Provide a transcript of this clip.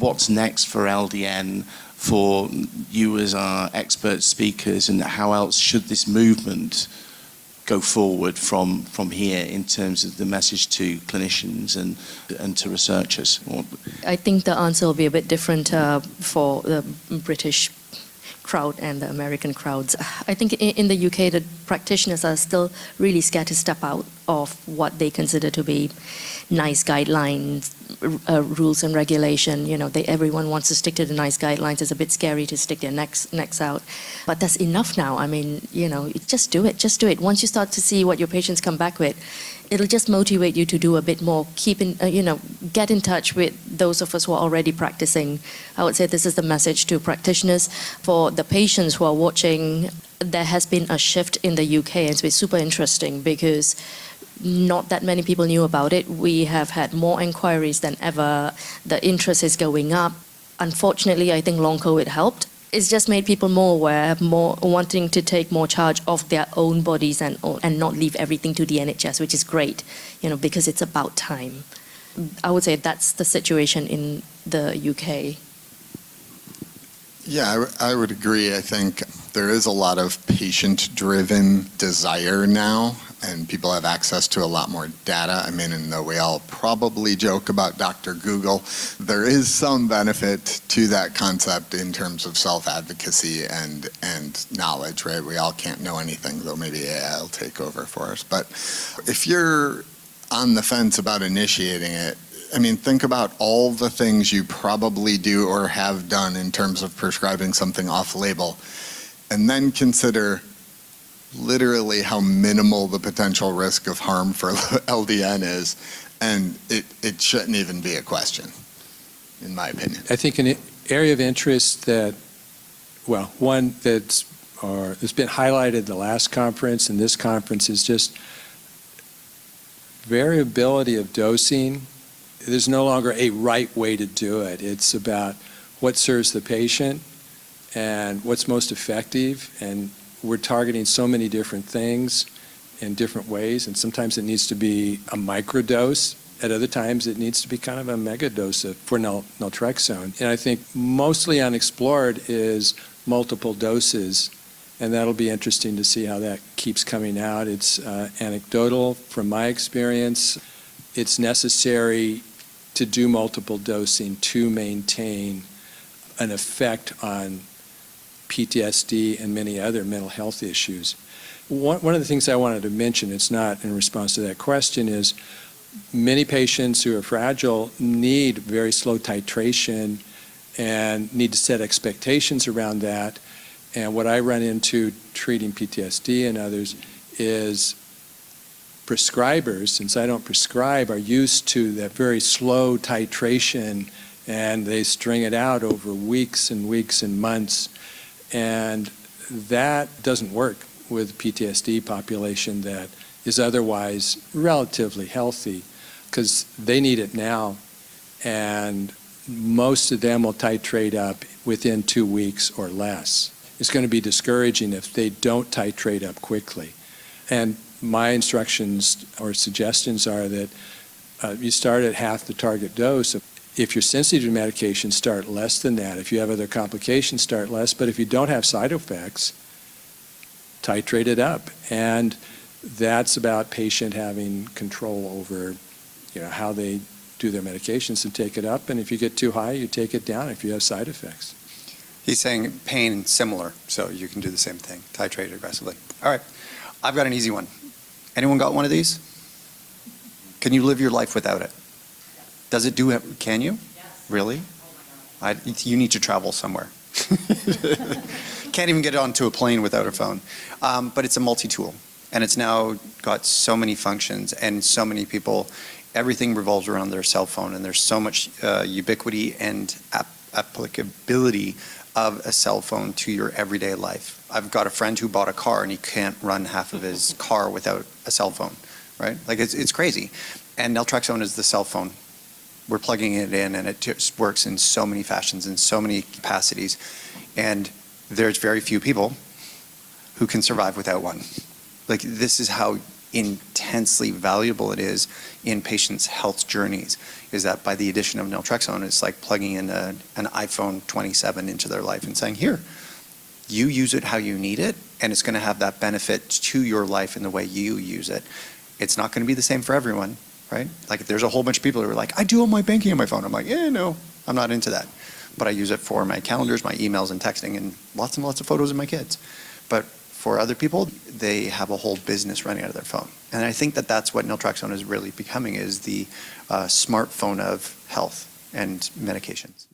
what's next for LDN, for you as our expert speakers, and how else should this movement go forward from here in terms of the message to clinicians and to researchers? I think the answer will be a bit different for the British crowd and the American crowds. I think in the UK, the practitioners are still really scared to step out of what they consider to be nice guidelines, rules and regulation. You know, everyone wants to stick to the nice guidelines. It's a bit scary to stick their necks out. But that's enough now. I mean, you know, just do it. Just do it. Once you start to see what your patients come back with, it'll just motivate you to do a bit more. Get in touch with those of us who are already practicing. I would say this is the message to practitioners. For the patients who are watching, there has been a shift in the UK, and it's been super interesting because not that many people knew about it. We have had more inquiries than ever. The interest is going up. Unfortunately, I think long COVID helped. It's just made people more aware, more wanting to take more charge of their own bodies and not leave everything to the NHS, which is great, you know, because it's about time. I would say that's the situation in the UK. Yeah, I would agree. I think there is a lot of patient-driven desire now, and people have access to a lot more data. I mean, and though we all probably joke about Dr. Google, there is some benefit to that concept in terms of self-advocacy and knowledge, right? We all can't know anything, though maybe AI will take over for us. But if you're on the fence about initiating it, I mean, think about all the things you probably do or have done in terms of prescribing something off-label, and then consider literally how minimal the potential risk of harm for LDN is, and it shouldn't even be a question, in my opinion. I think an area of interest that, well, one that's been highlighted the last conference and this conference is just variability of dosing. There's no longer a right way to do it. It's about what serves the patient and what's most effective, and we're targeting so many different things in different ways, and sometimes it needs to be a microdose. At other times it needs to be kind of a mega dose for naltrexone. And I think mostly unexplored is multiple doses, and that'll be interesting to see how that keeps coming out. It's anecdotal from my experience. It's necessary to do multiple dosing to maintain an effect on PTSD and many other mental health issues. One of the things I wanted to mention, it's not in response to that question, is many patients who are fragile need very slow titration and need to set expectations around that. And what I run into treating PTSD and others is prescribers, since I don't prescribe, are used to that very slow titration, and they string it out over weeks and weeks and months. And that doesn't work with PTSD population that is otherwise relatively healthy, because they need it now, and most of them will titrate up within 2 weeks or less. It's going to be discouraging if they don't titrate up quickly. And my instructions or suggestions are that you start at half the target dose. If you're sensitive to medication, start less than that. If you have other complications, start less. But if you don't have side effects, titrate it up. And that's about patient having control over, you know, how they do their medications and take it up. And if you get too high, you take it down if you have side effects. He's saying pain similar, so you can do the same thing, titrate aggressively. All right, I've got an easy one. Anyone got one of these? Can you live your life without it? Does it do it? Can you? Yes. Really? You need to travel somewhere. Can't even get onto a plane without a phone. But it's a multi-tool, and it's now got so many functions and so many people. Everything revolves around their cell phone, and there's so much ubiquity and applicability of a cell phone to your everyday life. I've got a friend who bought a car, and he can't run half of his car without a cell phone, right? Like, it's crazy. And naltrexone is the cell phone. We're plugging it in, and it just works in so many fashions, in so many capacities. And there's very few people who can survive without one. Like, this is how intensely valuable it is in patients' health journeys, is that by the addition of naltrexone, it's like plugging in an iPhone 27 into their life and saying, here, you use it how you need it, and it's going to have that benefit to your life in the way you use it. It's not going to be the same for everyone, right? Like there's a whole bunch of people who are like, I do all my banking on my phone. I'm like, yeah, no, I'm not into that. But I use it for my calendars, my emails and texting, and lots of photos of my kids. But for other people, they have a whole business running out of their phone. And I think that that's what naltrexone is really becoming, is the smartphone of health and medications.